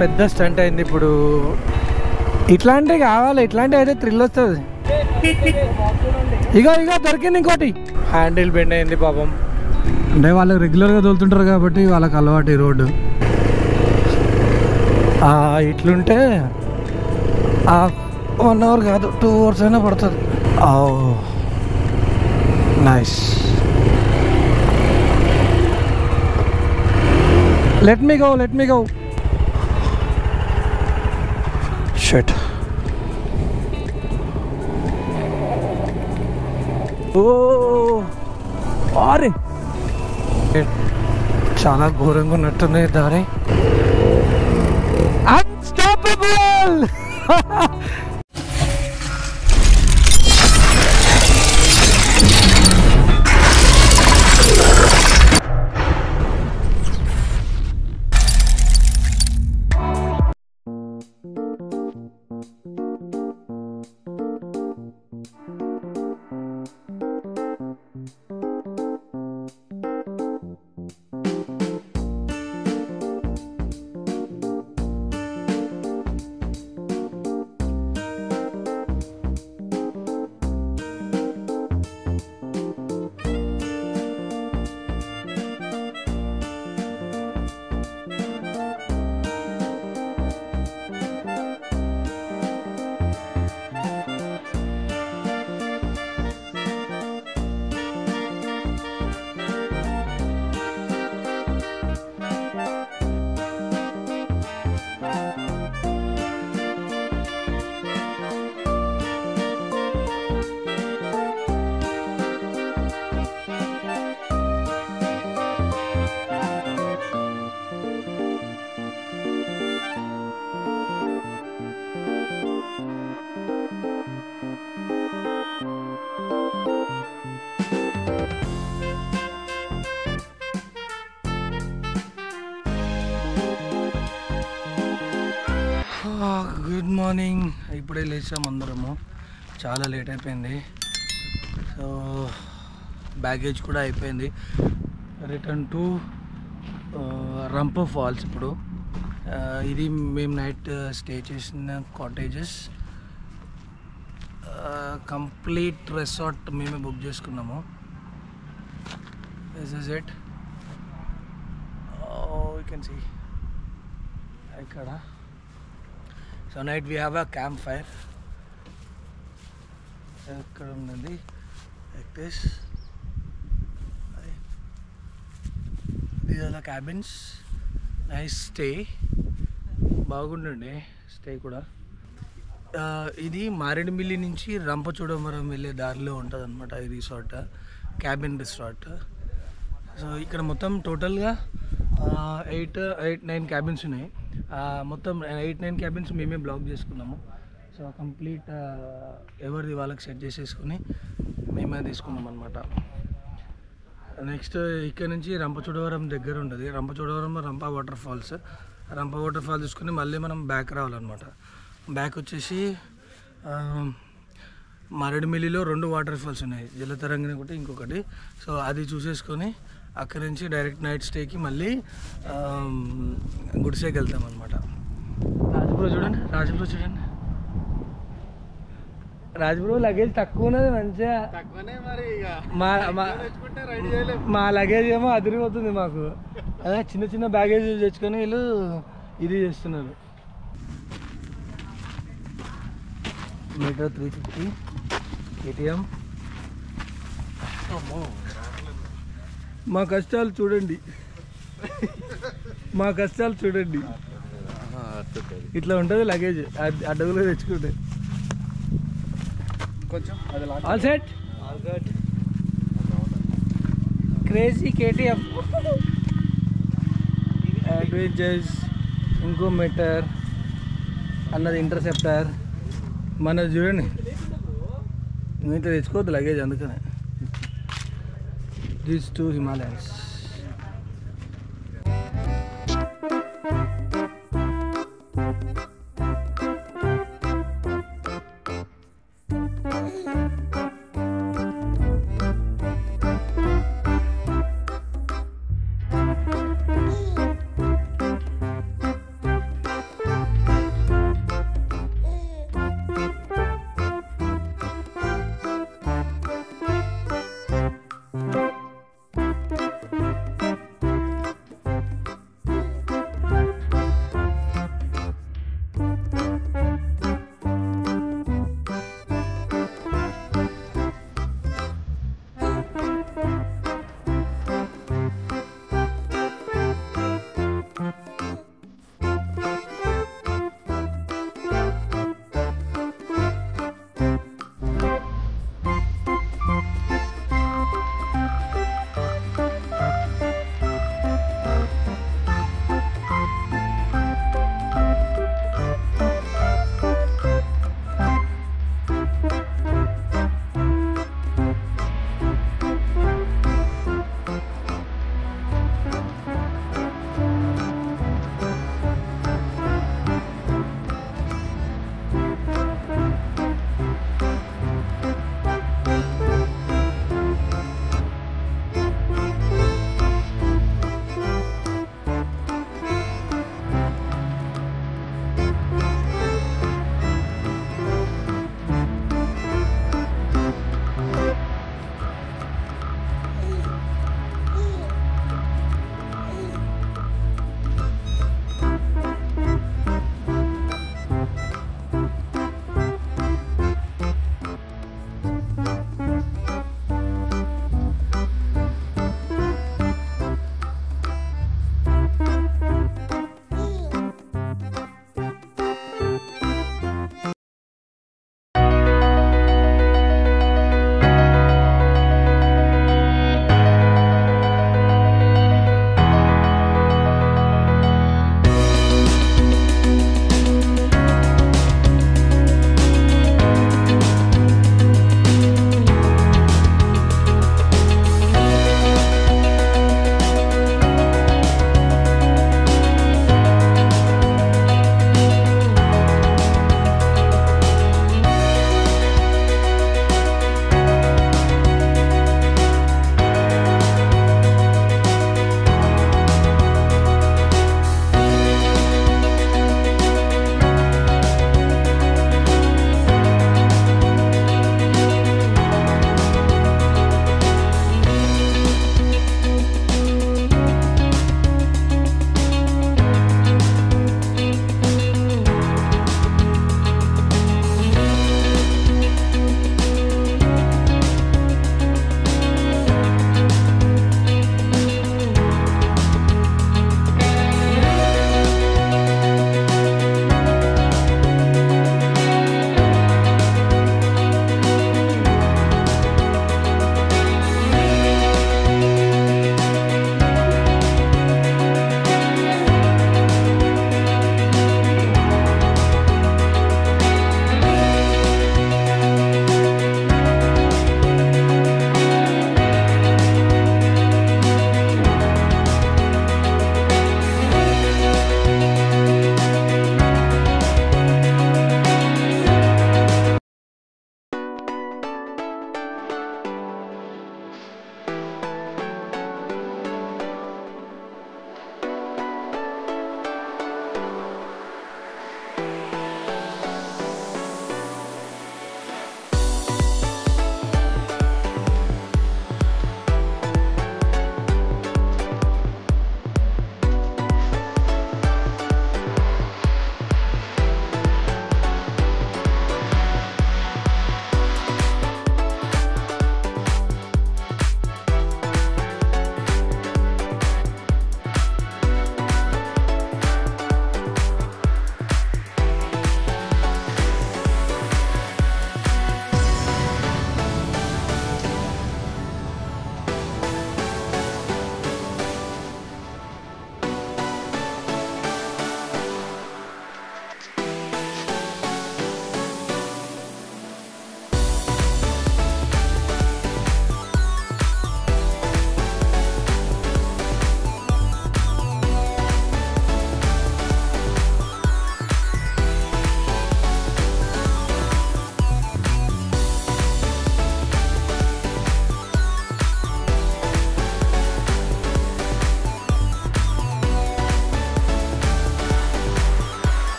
పెద్ద స్టంట్ అయింది ఇప్పుడు. ఇట్లాంటివి కావాలి, ఇట్లాంటివి అయితే థ్రిల్ వస్తుంది. ఇగో దొరికింది ఇంకోటి. హ్యాండిల్ బెండ్ అయింది పాపం. అంటే వాళ్ళకి రెగ్యులర్గా తోలుతుంటారు కాబట్టి వాళ్ళకి అలవాటు ఈ రోడ్డు. ఇట్లుంటే 1 hour కాదు 2 hours అయినా పడుతుంది. Nice. Let me go. Shut. అరే చాలా ఘోరంగా ఉన్నట్టుంది దారి. అన్స్టాపబుల్. Good morning. ఇప్పుడే లేచాము అందరము. చాలా లేట్ అయిపోయింది. సో బ్యాగేజ్ కూడా అయిపోయింది. Return to Rampa falls. ఇప్పుడు ఇది మేము నైట్ స్టే చేసిన కాటేజెస్. కంప్లీట్ రిసార్ట్ మేమే బుక్ చేసుకున్నాము. This is it. You can see ఇక్కడ. So night we have a campfire. ఇక్కడ ఉన్నది like this. These are the cabins. Nice stay. బాగుండండి స్టే కూడా. ఇది మారేడుమిల్లి నుంచి రంపచోడవరం వెళ్ళే దారిలో ఉంటుంది అనమాట ఈ రిసార్ట్, క్యాబిన్ రిసార్ట్. సో ఇక్కడ మొత్తం టోటల్గా 8-9 క్యాబిన్స్ ఉన్నాయి. మొత్తం 8-9 క్యాబిన్స్ మేమే బ్లాక్ చేసుకున్నాము. సో కంప్లీట్ ఎవరిది వాళ్ళకి సెట్ చేసేసుకుని మేమే తీసుకున్నాం అనమాట. నెక్స్ట్ ఇక్కడ నుంచి రంపచోడవరం దగ్గర ఉంటుంది. రంపచోడవరం రంప వాటర్ ఫాల్స్ తీసుకుని మళ్ళీ మనం బ్యాక్ రావాలన్నమాట. బ్యాక్ వచ్చేసి మారేడుమిల్లిలో 2 వాటర్ ఫాల్స్ ఉన్నాయి, జలతరంగిణి ఒకటి ఇంకొకటి. సో అది చూసేసుకొని అక్కడి నుంచి డైరెక్ట్ నైట్ స్టేకి మళ్ళీ గుడిసేకి వెళ్తాం అనమాట. రాజపురం లగేజ్ తక్కువ ఉన్నది మంచిగా. మా లగేజ్ ఏమో అదిరిపోతుంది మాకు. అదే చిన్న చిన్న బ్యాగేజ్ తెచ్చుకొని వీళ్ళు ఇది చేస్తున్నారు. Meter 350 KTM. మా కష్టాలు చూడండి, ఇట్లా ఉంటుంది లగేజ్ అడ్డగులో తెచ్చుకుంటే. All set crazy KTM adventures. ఇంకో మీటర్ అన్నది ఇంటర్సెప్టర్. మనది చూడండి, ఇంట్లో తెచ్చుకోవద్దు లగేజ్, అందుకనే. These 2 Himalayas.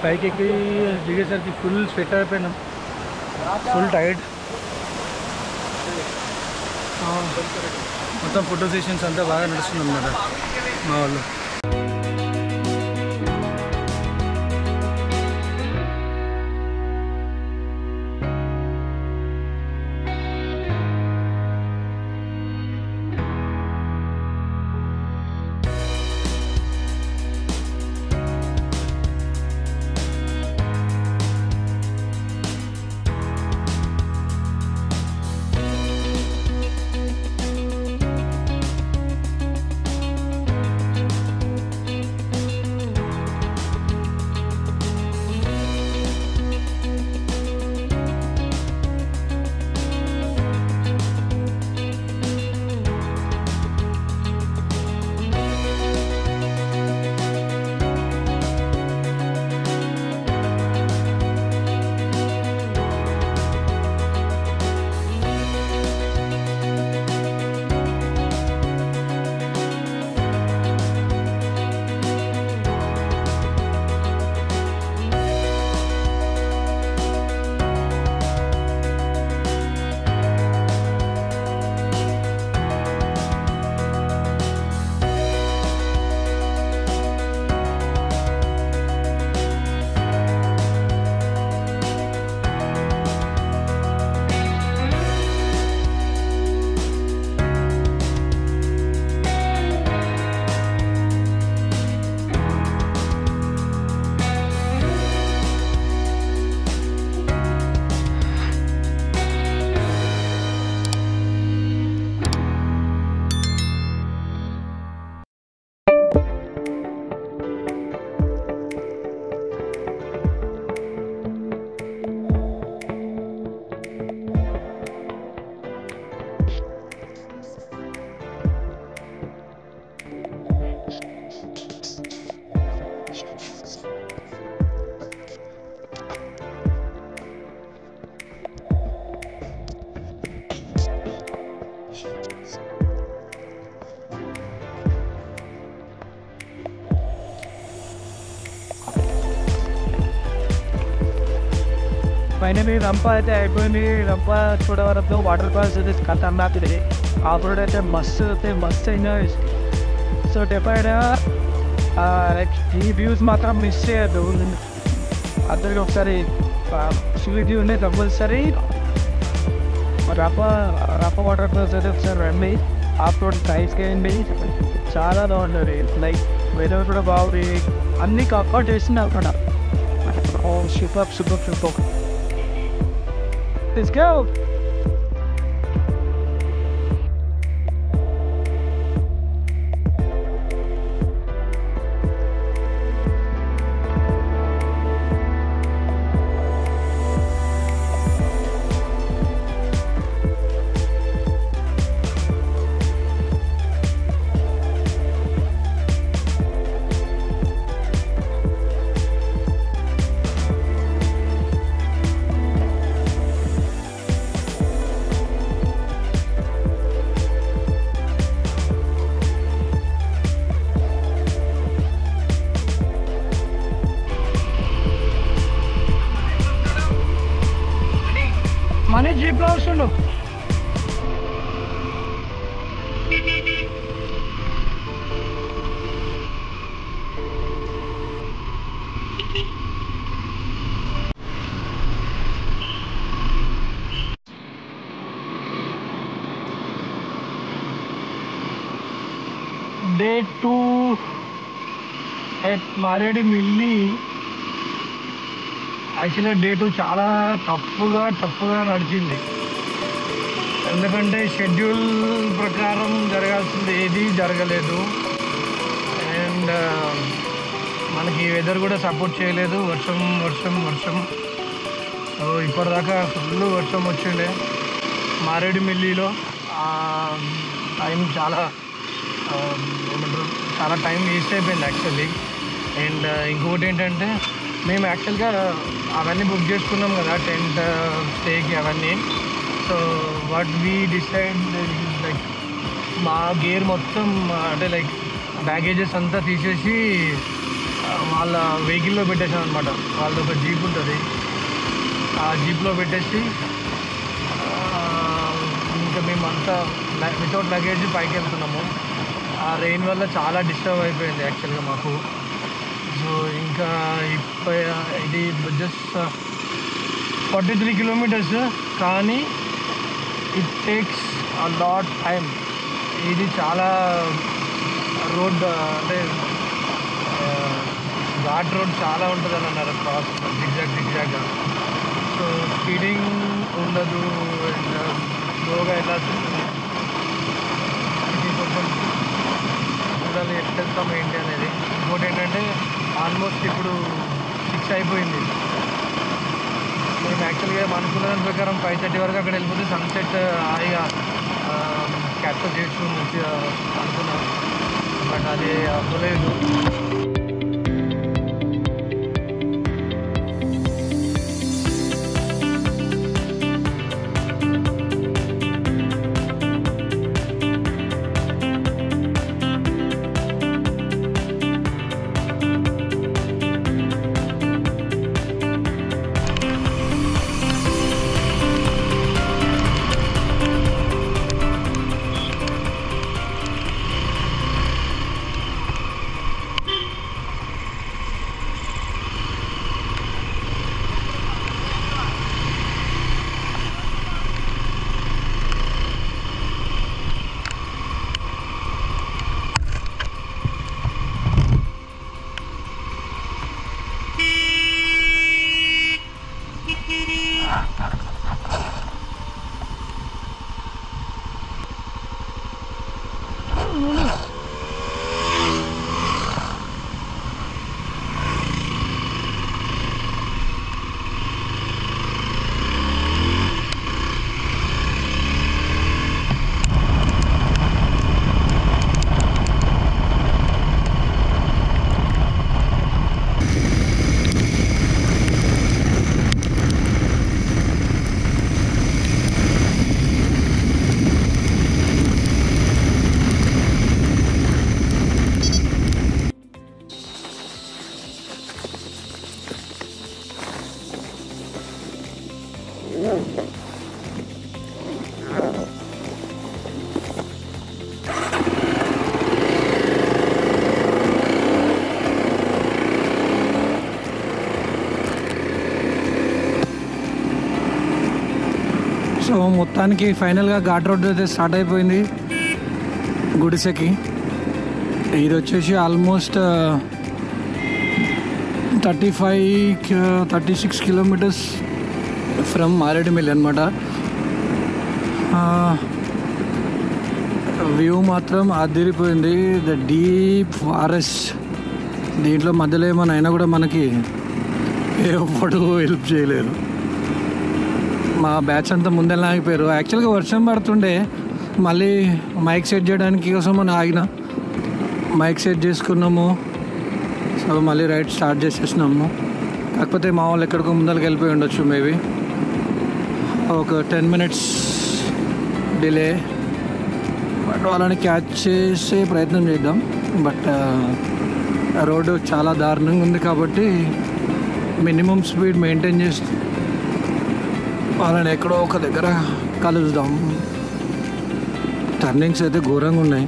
పైకి ఎక్కి దిగేసరికి ఫుల్ స్వెట్ అయిపోయినాం, ఫుల్ టైర్డ్. మొత్తం ఫోటో సెషన్స్ అంతా బాగా నడుస్తుంది అన్నమాట మా వాళ్ళు. ఫైనలీ రంప అయితే అయిపోయింది. రంప చూడవరంలో వాటర్ ఫాల్స్ అయితే ఖతర్నాక్ ఇది. ఆఫ్ రోడ్ అయితే మస్తు ఎంజాయ్ చేసి. సో డెఫినెట్గా లైక్ ఈ వ్యూస్ మాత్రం మిస్ చేయద్దు. అందరికి ఒకసారి షూట్ ఉండే కంపల్సరీ రప్ప వాటర్ ఫాల్స్ అయితే ఒకసారి రండి. ఆఫ్ రోడ్ ట్రైస్ చేయండి, చాలా బాగుంటుంది. లైక్ వెదర్ కూడా బాగుంది, అన్నీ కంఫర్ట్ చేసింది అక్కడ. సూపర్. Let's go! మన జీప్లో వస్తుండు. Day 2 at Maredimilli. యాక్చువల్గా డే 2 చాలా టఫ్గా నడిచింది. ఎందుకంటే షెడ్యూల్ ప్రకారం జరగాల్సింది ఏది జరగలేదు. అండ్ మనకి వెదర్ కూడా సపోర్ట్ చేయలేదు. వర్షం. సో ఇప్పటిదాకా ఫుల్ వర్షం వచ్చిండే మారేడుమిల్లిలో. టైం చాలా టైం వేస్ట్ అయిపోయింది యాక్చువల్లీ. అండ్ ఇంకొకటి ఏంటంటే మేము యాక్చువల్గా అవన్నీ బుక్ చేసుకున్నాం కదా, టెంట్ స్టేకి అవన్నీ. So what we decide like మా గేర్ మొత్తం అంటే లైక్ బ్యాగేజెస్ అంతా తీసేసి వాళ్ళ వెహికల్లో పెట్టేసాం అనమాట. వాళ్ళది ఒక జీప్ ఉంటుంది, ఆ జీప్లో పెట్టేసి ఇంకా మేము అంతా వితౌట్ లగేజ్ పైకి వెళ్తున్నాము. ఆ రెయిన్ వల్ల చాలా డిస్టర్బ్ అయిపోయింది యాక్చువల్గా మాకు. సో ఇంకా ఇది జస్ట్ 43 కిలోమీటర్స్, కానీ it takes a lot time. ఇది చాలా రోడ్ అంటే ఘాట్ రోడ్ చాలా ఉంటుంది అని అన్నారు, క్రాస్ జిగ్జాగ్గా. సో స్పీడింగ్ ఉండదు, స్లోగా వెళ్ళాల్సి ఉంటుంది. ఇది కొంచెం చూడాలి ఎట్లా వెళ్తాం ఏంటి అనేది. ఇంకోటి ఏంటంటే ఆల్మోస్ట్ ఇప్పుడు 6 అయిపోయింది. మేము యాక్చువల్గా అనుకున్న దాని ప్రకారం 5:30 వరకు అక్కడ వెళ్ళిపోతే సన్సెట్ హాయిగా క్యాప్చర్ చేయొచ్చు మంచిగా అనుకున్నాం, బట్ అది అవ్వలేదు. సో మొత్తానికి ఫైనల్గా ఘాట్ రోడ్ అయితే స్టార్ట్ అయిపోయింది గుడిసెకి. ఇది వచ్చేసి ఆల్మోస్ట్ 36 కిలోమీటర్స్ ఫ్రమ్ మారేడుమిల్లి అనమాట. వ్యూ మాత్రం అదిరిపోయింది. ద డీప్ ఫారెస్ట్, దీంట్లో మధ్యలో ఏమైనా అయినా కూడా మనకి ఎవ్వడు హెల్ప్ చేయలేరు. మా బ్యాచ్ అంతా ముందెలా ఆగిపోయారు. యాక్చువల్గా వర్షం పడుతుండే, మళ్ళీ మైక్ సెట్ చేయడానికి కోసం మనం ఆగిన, మైక్ సెట్ చేసుకున్నాము. సో మళ్ళీ రైడ్ స్టార్ట్ చేసేసినాము. కాకపోతే మా వాళ్ళు ఎక్కడికో ముందరికి వెళ్ళిపోయి ఉండొచ్చు, మేబీ ఒక 10 minutes డిలే. బట్ వాళ్ళని క్యాచ్ చేసే ప్రయత్నం చేద్దాం. బట్ రోడ్డు చాలా దారుణంగా ఉంది కాబట్టి మినిమం స్పీడ్ మెయింటైన్ చేస్తూ వాళ్ళని ఎక్కడో ఒక దగ్గర కలుద్దాం. టర్నింగ్స్ అయితే ఘోరంగా ఉన్నాయి.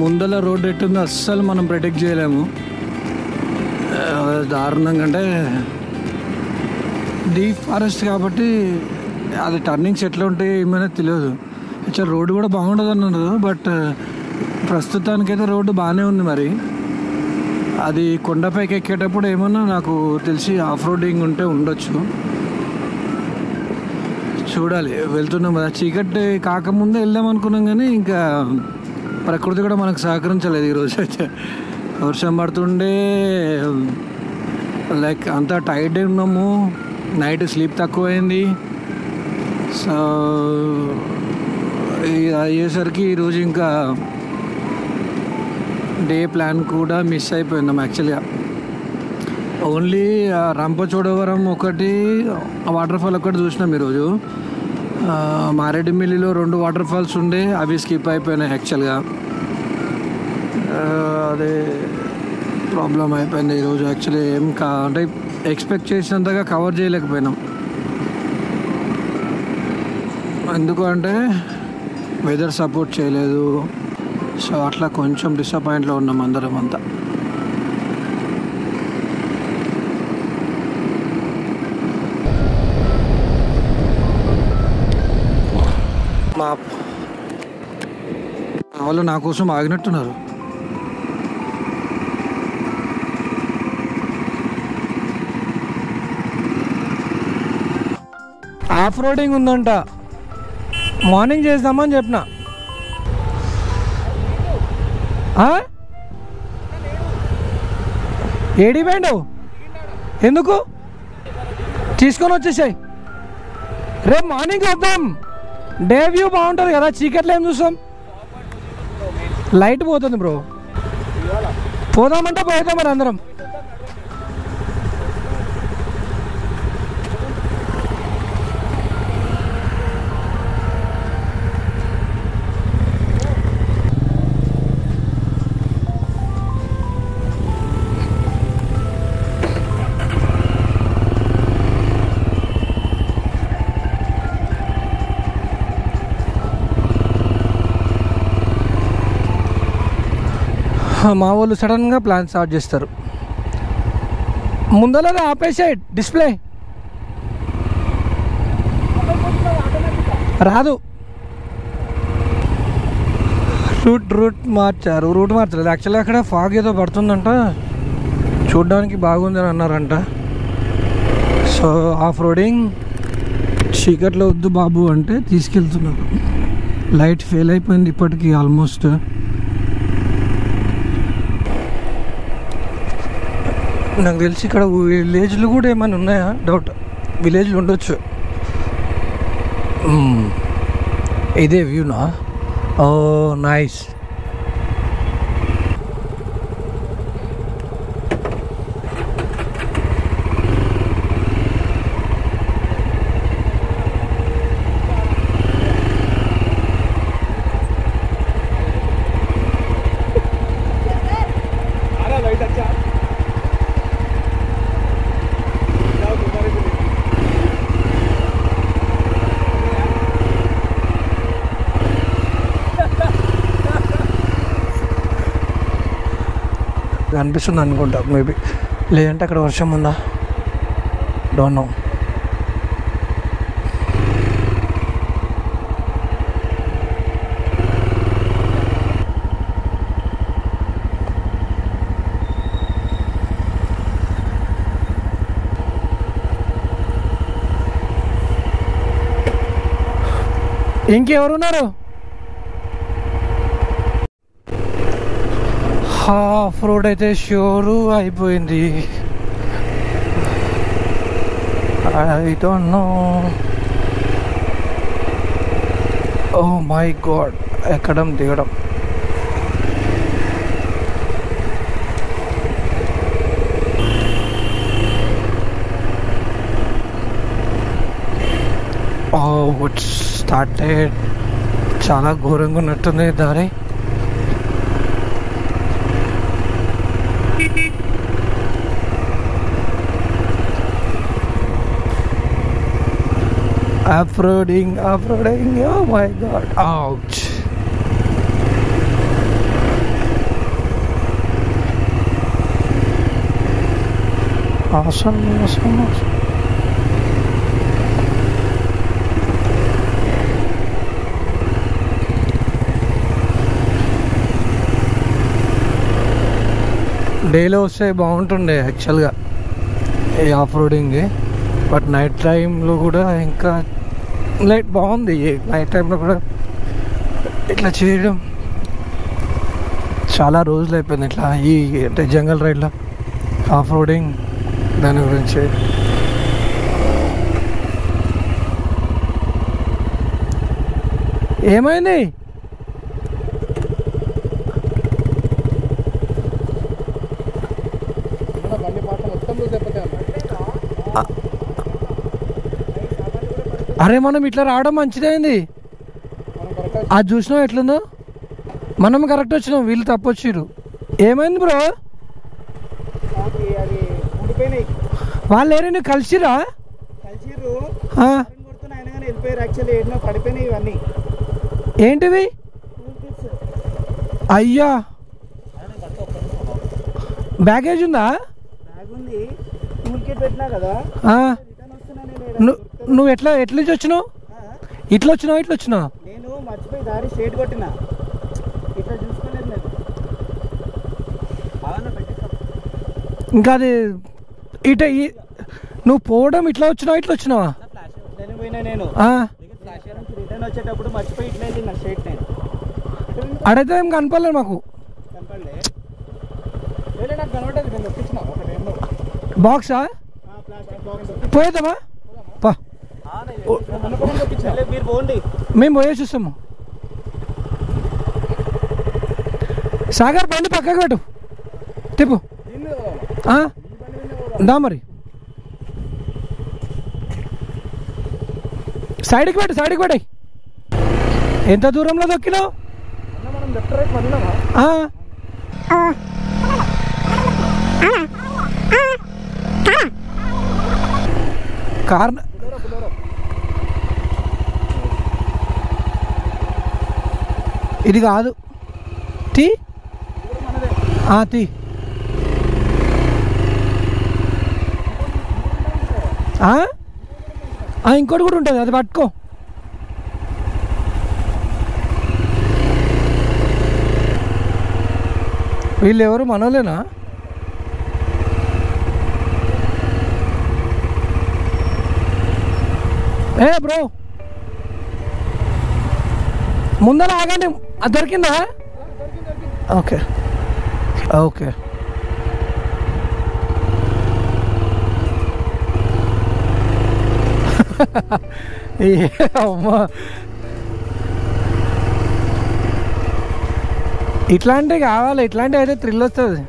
ముందల రోడ్ ఎట్టుందో అస్సలు మనం ప్రెడిక్ట్ చేయలేము. దారుణంగా అంటే డీప్ ఫారెస్ట్ కాబట్టి అది టర్నింగ్స్ ఎట్లా ఉంటాయి ఏమైనా తెలియదు. యాక్చువల్ రోడ్డు కూడా బాగుంటుంది అన్నారు, బట్ ప్రస్తుతానికైతే రోడ్డు బాగానే ఉంది. మరి అది కొండపైకి ఎక్కేటప్పుడు ఏమన్నా నాకు తెలిసి ఆఫ్ రోడింగ్ ఉంటే ఉండొచ్చు, చూడాలి. వెళ్తున్నాం కదా, చీకటి కాకముందే వెళ్దాం అనుకున్నాం, కానీ ఇంకా ప్రకృతి కూడా మనకు సహకరించలేదు ఈరోజు అయితే. వర్షం పడుతుండే, లైక్ అంతా టైర్డ్ ఉన్నాము, నైట్ స్లీప్ తక్కువైంది. సో అయ్యేసరికి ఈరోజు ఇంకా డే ప్లాన్ కూడా మిస్ అయిపోయిందాం యాక్చువల్గా. ఓన్లీ రంపచోడవరం ఒకటి, వాటర్ ఫాల్ ఒకటి చూసినాం ఈరోజు. మారేడుమిల్లిలో 2 వాటర్ ఫాల్స్ ఉండే, అవి స్కిప్ అయిపోయినాయి యాక్చువల్గా. అదే ప్రాబ్లం అయిపోయింది ఈరోజు. యాక్చువల్లీ అంటే ఎక్స్పెక్ట్ చేసినంతగా కవర్ చేయలేకపోయినాం. ఎందుకు అంటే వెదర్ సపోర్ట్ చేయలేదు. సో అట్లా కొంచెం డిసప్పాయింట్లో ఉన్నాం అందరం అంతా. మా వాళ్ళు నా కోసం ఆగినట్టున్నారు. ఆఫ్ రోడింగ్ ఉందంట, మార్నింగ్ చేద్దామని చెప్పిన. ఏడి పోయిండు? ఎందుకు? తీసుకొని వచ్చేసాయి, రేపు మార్నింగ్ వద్దాం. డే వ్యూ బాగుంటుంది కదా, చీకట్లో ఏం చూస్తాం? లైట్ పోతుంది బ్రో. పోదామంటే పోతాం మరి అందరం. మా వాళ్ళు సడన్గా ప్లాన్ స్టార్ట్ చేస్తారు. ముందరగా ఆపేసాయి, డిస్ప్లే రాదు. రూట్ మార్చారు. రూట్ మార్చలేదు యాక్చువల్గా. అక్కడ ఫాగ్ ఏదో పడుతుందంట, చూడ్డానికి బాగుందని అన్నారంట. సో ఆఫ్ రోడింగ్ చీకట్లో వద్దు బాబు అంటే తీసుకెళ్తున్నారు. లైట్ ఫెయిల్ అయిపోయింది ఇప్పటికీ ఆల్మోస్ట్. నాకు తెలిసి ఇక్కడ విలేజ్లు కూడా ఏమైనా ఉన్నాయా డౌట్. విలేజ్లు ఉండొచ్చు. ఇదే వ్యూనా? ఓ నైస్. అనిపిస్తుంది అనుకుంటా మేబీ, లేదంటే అక్కడ వర్షం ఉందా, డోంట్ నో. ఇంకెవరున్నారు? ఆఫ్ రోడ్ అయితే షూరు అయిపోయింది. I don't know. Oh my God, ఎక్కడం దిగడం. It's started. చాలా ఘోరంగా ఉన్నట్టుంది దారి. Off-roading, oh my god, ouch. Awesome. డేలో వస్తే బాగుంటుండే యాక్చువల్గా ఈ ఆఫ్ రోడింగ్. బట్ నైట్ టైంలో కూడా ఇంకా లైట్ బాగుంది. నైట్ టైంలో కూడా ఇట్లా చేయడం చాలా రోజులు అయిపోయింది. ఇట్లా ఈ అంటే జంగల్ రైడ్లో ఆఫ్ రోడింగ్ దాని గురించి. ఏమైంది? అరే మనం ఇట్లా రావడం మంచిదైంది. అది చూసినావు ఎట్లుందో? మనం కరెక్ట్ వచ్చినాం, వీళ్ళు తప్పు వచ్చిర్రు. ఏమైంది బ్రో? వాళ్ళు ఏరే నువ్వు కలిసిరా? ఏంటివి? అయ్యా బ్యాగేజ్ ఉందా? నువ్వు ఎట్లా నుంచి వచ్చినావు? ఇట్లా వచ్చినావు? నేను మర్చిపోయి దారి స్ట్రేట్ కొట్టినా, ఇట్లా చూసుకోలేదు నేను. ఇంకా అది ఇట నువ్వు పోవడం ఇట్లా వచ్చినావా? పోయినా నేను రిటర్న్ వచ్చేటప్పుడు మర్చిపోయి ఇట్లా వెళ్ళిన స్ట్రేట్. నేను అడైతే ఏం కనపడలేదు మాకు. బాక్సా? పోయేద్దామా? మేము పోయేసి వస్తాము. సాగర్ బండి పక్కకు పెట్టు, తిప్పు. దా మరి సైడ్కి పెట్టు. ఎంత దూరంలో దొక్కినావు? కార్ ఇది కాదు. తీ ఇంకోటి కూడా ఉంటుంది, అది పట్టుకో. వీళ్ళు ఎవరు మనోలేనా? బ్రో ముందర ఆగండి. అది దొరికిందా? ఓకే అమ్మా, ఇట్లాంటివి కావాలి. ఇట్లాంటివి అయితే థ్రిల్ వస్తుంది.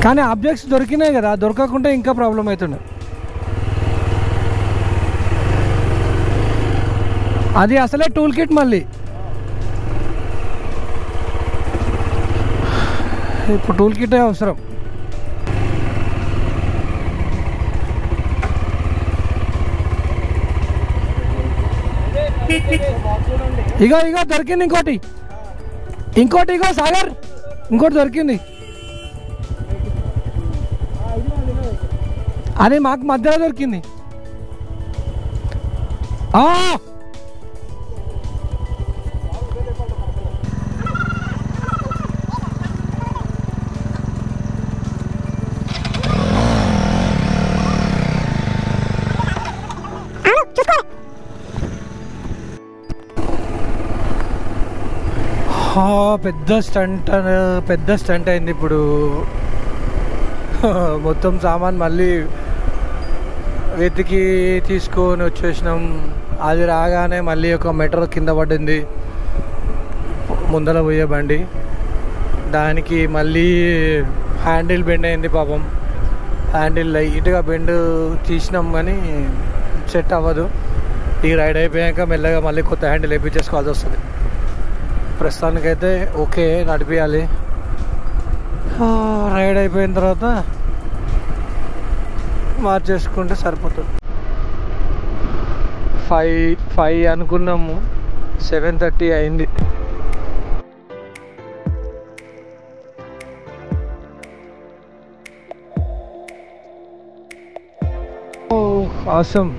కానీ ఆబ్జెక్ట్స్ దొరికినాయి కదా, దొరకకుంటే ఇంకా ప్రాబ్లం అవుతుండే. అది అసలే టూల్ కిట్. మళ్ళీ ఇప్పుడు టూల్ కిట్ అవసరం. ఇగో దొరికింది ఇంకోటి ఇగో సాగర్, ఇంకోటి దొరికింది. అది మాకు మధ్యలో దొరికింది. పెద్ద స్టంట్ అయింది ఇప్పుడు. మొత్తం సామాన్ మళ్ళీ వెతికి తీసుకొని వచ్చేసినాం. అది రాగానే మళ్ళీ ఒక మెట్రో కింద పడింది ముందర పోయే బండి. దానికి మళ్ళీ హ్యాండిల్ బెండ్ అయింది పాపం. హ్యాండిల్ లైట్గా బెండ్ తీసినాం కానీ సెట్ అవ్వదు. ఈ రైడ్ అయిపోయాక మెల్లగా మళ్ళీ కొత్త హ్యాండిల్ వేయించేసుకోవాల్సి వస్తుంది. ప్రస్తుతానికైతే ఓకే, నడిపించాలి. రైడ్ అయిపోయిన తర్వాత మార్చేసుకుంటే సరిపోతుంది. 5 అనుకున్నాము, 7:30 అయింది. ఆసమ్.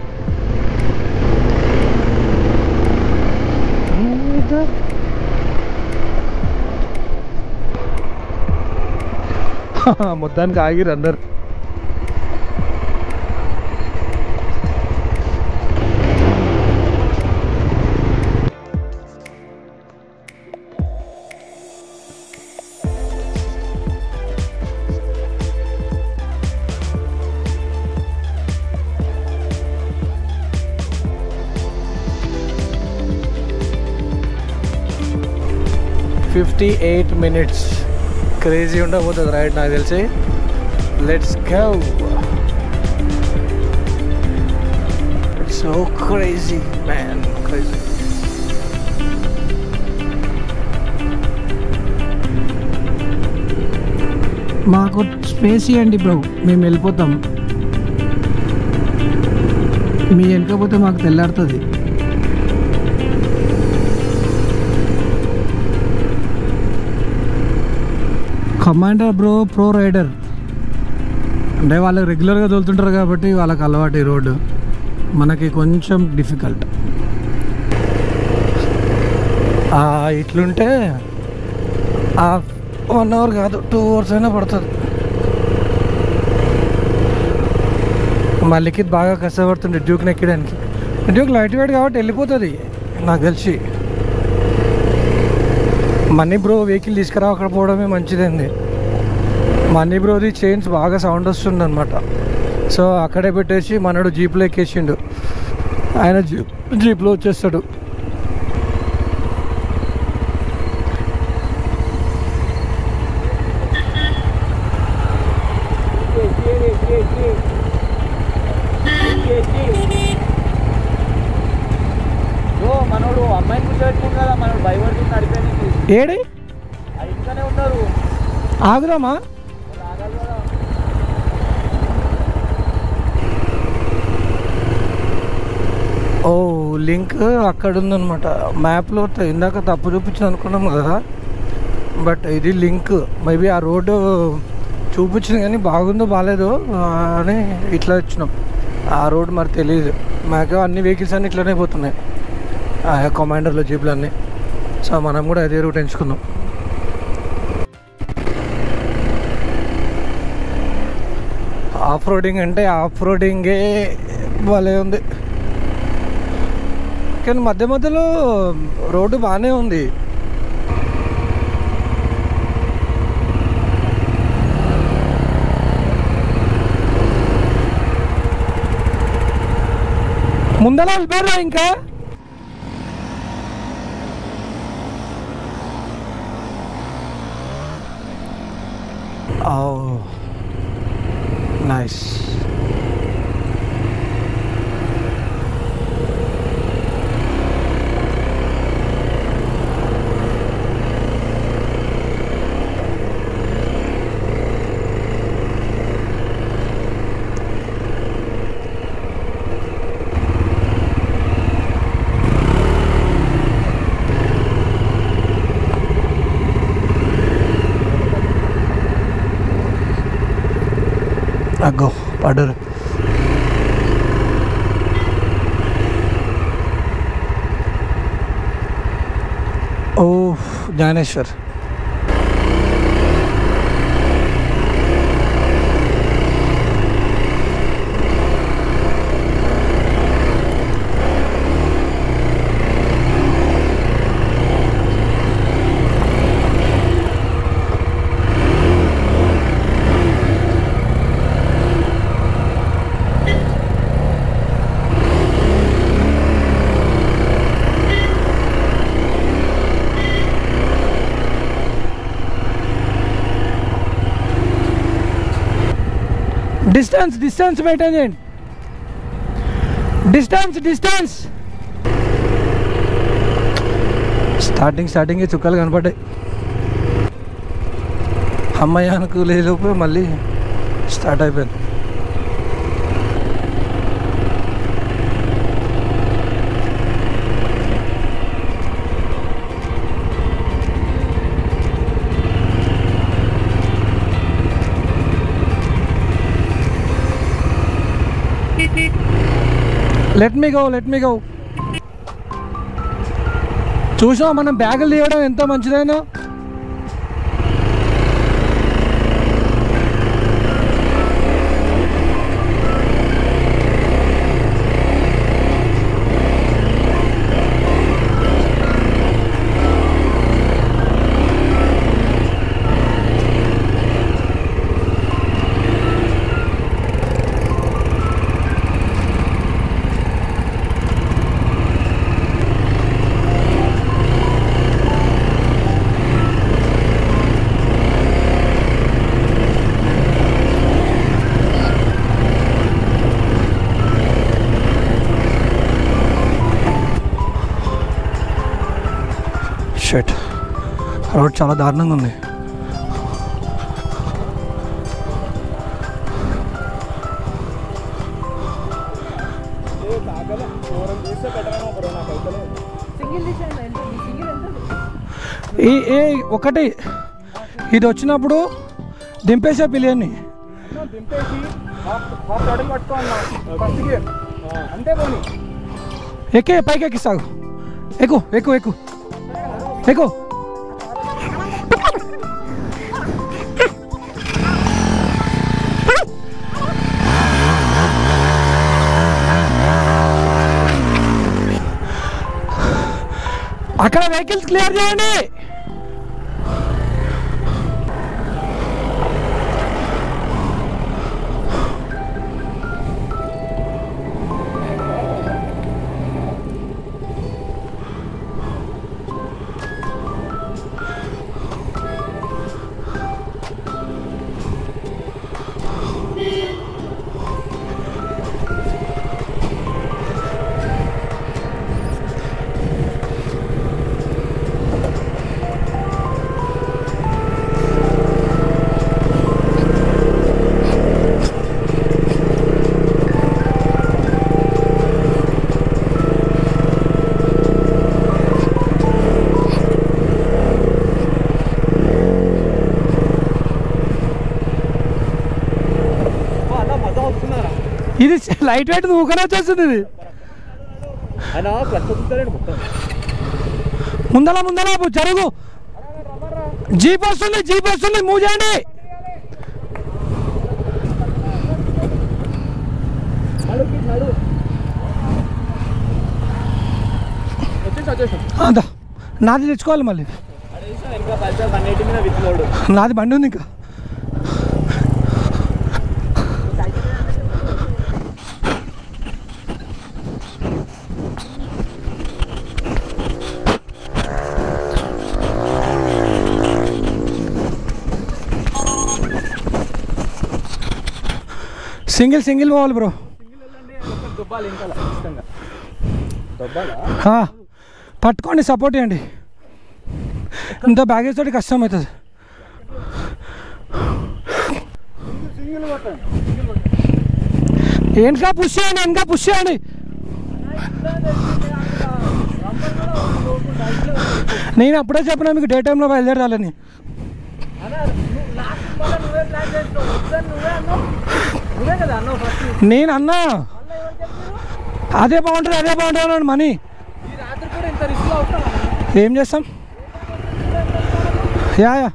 మొత్తానికి ఆగిరు అందరు. $58 minutes. క్రేజీ ఉండబోతుంది రైడ్ నాకు తెలిసి. Let's go. So crazy man, crazy. మాకు స్పేస్ ఇవ్వండి బ్రో, మేము వెళ్ళిపోతాం. మీ వెనకపోతే మాకు తెల్లారుతుంది. కమాండర్ బ్రో ప్రో రైడర్ అంటే వాళ్ళకి రెగ్యులర్గా తోలుతుంటారు కాబట్టి వాళ్ళకి అలవాటు ఈ రోడ్డు, మనకి కొంచెం డిఫికల్ట్. ఇట్లుంటే 1 అవర్ కాదు 2 అవర్స్ అయినా పడుతుంది. మళ్ళీకి బాగా కష్టపడుతుంది డ్యూక్ని ఎక్కడానికి. డ్యూక్ లైట్ వెయిట్ కాబట్టి వెళ్ళిపోతుంది నాకు తెలిసి. మనీ బ్రో వెహికల్ తీసుకురాకపోవడమే మంచిదండి. మనీ బ్రోది చైన్స్ బాగా సౌండ్ వస్తుంది అనమాట. సో అక్కడే పెట్టేసి మనడు జీప్లో ఎక్కేసిండు, ఆయన జీప్లో వచ్చేస్తాడు. మనోడు అమ్మాయిని కూర్చోబెట్టుకుంటు కదా, మనోడు భయపడుతుంది నడిపేనికి. ఏడి ఇంట్లోనే ఉన్నారు. ఆగుదామా? ఓ లింక్ అక్కడ ఉందన్నమాట మ్యాప్లో. ఇందాక తప్పు చూపించింది అనుకున్నాం కదా, బట్ ఇది లింక్. మేబీ ఆ రోడ్డు చూపించింది కానీ బాగుందో బాగాలేదో అని ఇట్లా వచ్చినాం. ఆ రోడ్ మరి తెలియదు మాకు. అన్ని వెహికల్స్ అన్నీ ఇట్లానే పోతున్నాయి, కమాండర్లో జీప్లు అన్నీ. సో మనం కూడా అదే రూట్ ఎంచుకున్నాం. ఆఫ్ రోడింగ్ అంటే ఆఫ్ రోడింగే భలే ఉంది, కానీ మధ్య మధ్యలో రోడ్డు బాగానే ఉంది. ముందర వెళ్ళిపోయారా ఇంకా? నైస్. అగ్గో పడ్డరు. ఓ జ్ఞానేశ్వర్. డిస్టెన్స్ మెయింటైన్ చేయండి. డిస్టెన్స్ స్టార్టింగ్ చుక్కలు కనపడ్డాయి. అమ్మాయి అనుకోలేలోపు మళ్ళీ స్టార్ట్ అయిపోయింది. Let me go. చూసాం మనం బ్యాగులు తీయడం ఎంత మంచిదైనా. షట్, రోడ్ చాలా దారుణంగా ఉంది. ఏ ఒకటి ఇది వచ్చినప్పుడు దింపేసే పిలియన్ని ఎక్కే పైకి ఎక్కిస్తాగు. ఎక్కు ఎక్కు ఎక్కు ఎక్కు. అక్కడ వెహికల్స్ క్లియర్ చేయండి. ఇది లైట్ వెయిట్ ఊకనే వచ్చేస్తుంది. ఇది ముందల ముందల జరుగు. జీప్ వస్తుంది, జీప్ వస్తుంది, మూవ్ చేయండి. అంతా నాది తెచ్చుకోవాలి మళ్ళీ. నాది బండి ఉంది ఇంకా. సింగిల్ సింగిల్ పోవాలి బ్రో. పట్టుకోండి, సపోర్ట్ చేయండి. ఇంత బ్యాగేజ్ తోటి కష్టం అవుతుంది. వెనక పుష్ చేయండి, వెనక పుష్ చేయండి. నేను అప్పుడే చెప్పినా మీకు డే టైంలో బయలుదేరాలని. నేను అన్నా అదే బాగుంటుంది, అదే బాగుంటుంది అన్నాడు మనీ. ఏం చేస్తాం? Yeah yeah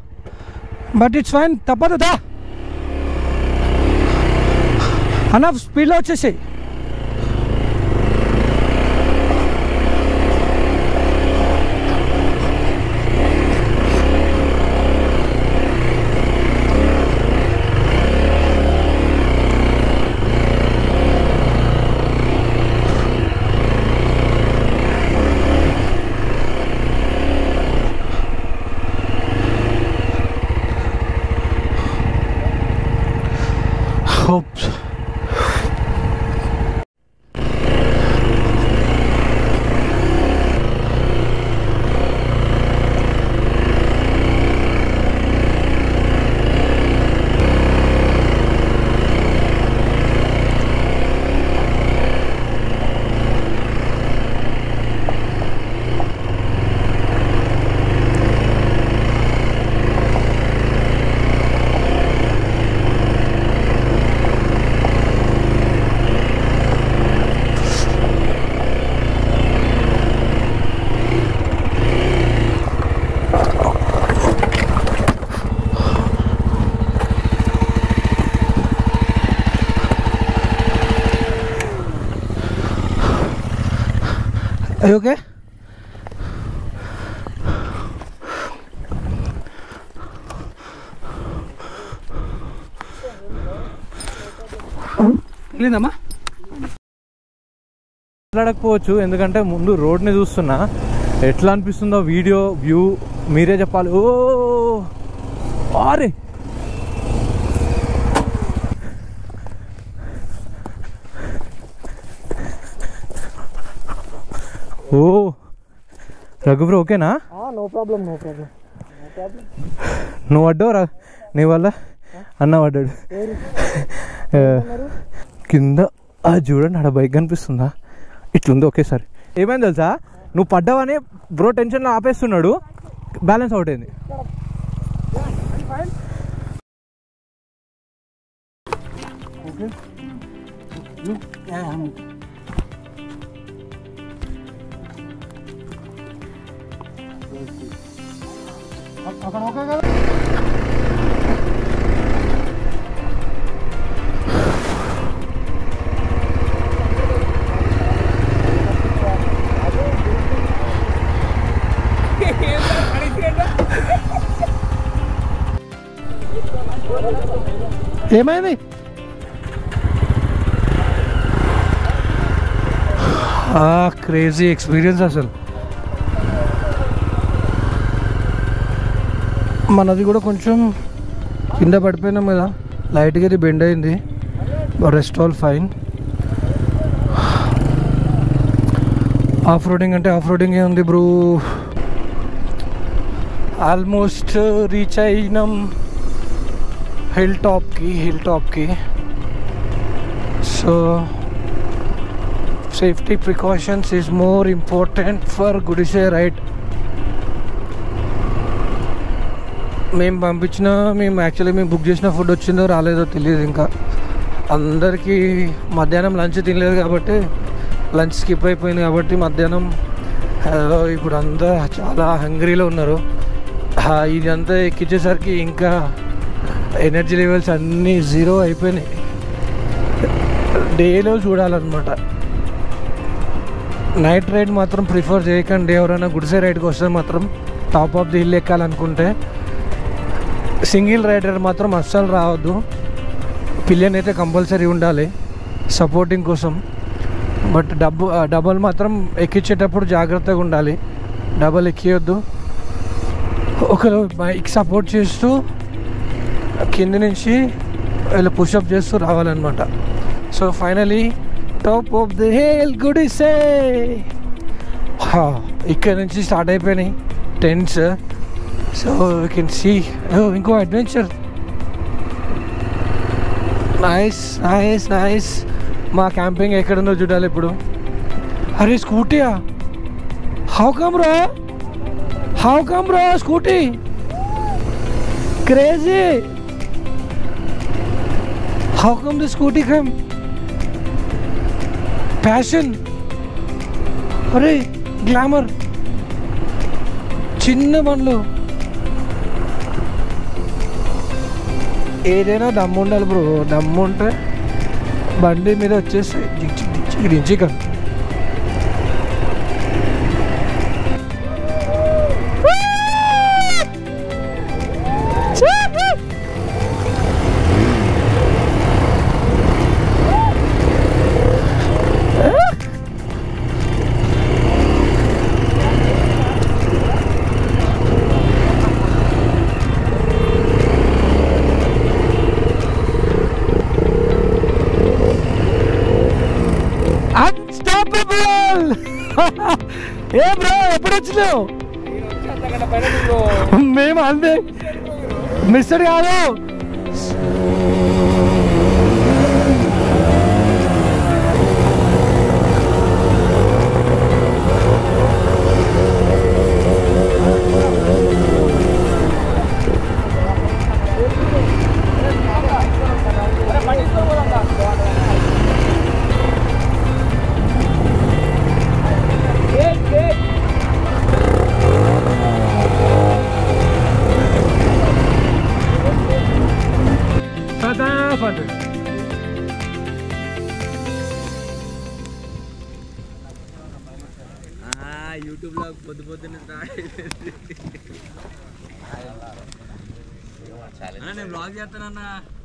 but it's fine, తప్పదు. దా అన్న స్పీడ్లో వచ్చేసాయి. Hopes. Are you okay? లేదమ్మా మాట్లాడకపోవచ్చు, ఎందుకంటే ముందు రోడ్ని చూస్తున్నా. ఎట్లా అనిపిస్తుందో వీడియో వ్యూ మీరే చెప్పాలి. ఓ అరే ఓ రఘు బ్రో ఓకేనా? నో ప్రాబ్లం నువ్వు పడ్డావురా నీ వల్ల అన్న పడ్డాడు కింద. చూడండి ఆడ బైక్ కనిపిస్తుందా, ఇట్లుంది ఒకేసారి. ఏమైంది తెలుసా, నువ్వు పడ్డావని బ్రో టెన్షన్లో ఆపేస్తున్నాడు, బ్యాలెన్స్ అవుట్ అయింది. అక్కడ ఓకే కదా. ఏమైంది? క్రేజీ ఎక్స్పీరియన్స్ అసలు. మనది కూడా కొంచెం కింద పడిపోయినాం కదా, లైట్గా ఇది బెండ్ అయింది, rest all fine. Off roading అంటే ఆఫ్ రోడింగ్ ఏ ఉంది బ్రూ. ఆల్మోస్ట్ రీచ్ అయినాం హిల్ టాప్కి. So safety precautions is more important for Gudisa ride. మేము యాక్చువల్లీ బుక్ చేసిన ఫుడ్ వచ్చిందో రాలేదో తెలియదు ఇంకా. అందరికీ మధ్యాహ్నం లంచ్ తినలేదు కాబట్టి లంచ్ స్కిప్ అయిపోయింది కాబట్టి మధ్యాహ్నం ఇప్పుడు అంతా చాలా హంగ్రీలో ఉన్నారు. ఇదంతా ఎక్కించేసరికి ఇంకా ఎనర్జీ లెవెల్స్ అన్నీ జీరో అయిపోయినాయి. డేలో చూడాలన్నమాట. నైట్ రైడ్ మాత్రం ప్రిఫర్ చేయకండి. ఎవరైనా గుడిసే రైడ్కి వస్తే మాత్రం టాప్ ఆఫ్ ది హిల్ ఎక్కాలనుకుంటే సింగిల్ రైడర్ మాత్రం అస్సలు రావద్దు. పిల్లన్ అయితే కంపల్సరీ ఉండాలి సపోర్టింగ్ కోసం. బట్ డబల్ మాత్రం ఎక్కించేటప్పుడు జాగ్రత్తగా ఉండాలి, డబల్ ఎక్కియొద్దు. ఒకరు బైక్ సపోర్ట్ చేస్తూ కింద నుంచి వీళ్ళు పుషప్ చేస్తూ రావాలన్నమాట. So finally top of the hill Gudisa. ఇక్కడ నుంచి స్టార్ట్ అయిపోయినాయి tents. So you can see ఇంకో అడ్వెంచర్. నైస్. మా క్యాంపింగ్ ఎక్కడుందో చూడాలి ఇప్పుడు. అరే స్కూటీయా? How come bro scooty? Crazy. How come the scooty come? Passion. అరే గ్లామర్. చిన్న బండ్లు. ఏదైనా దమ్ము ఉండాలి బ్రో. దమ్ము ఉంటే బండి మీద వచ్చేస్తాయి దించిక. ఏ బ్రో ఎప్పుడు వచ్చినావు? మేము అంతే మిస్టర్ కాదు. యూట్యూబ్ లో పొద్దున్నే నేను బ్లాగ్ చేస్తానన్నా.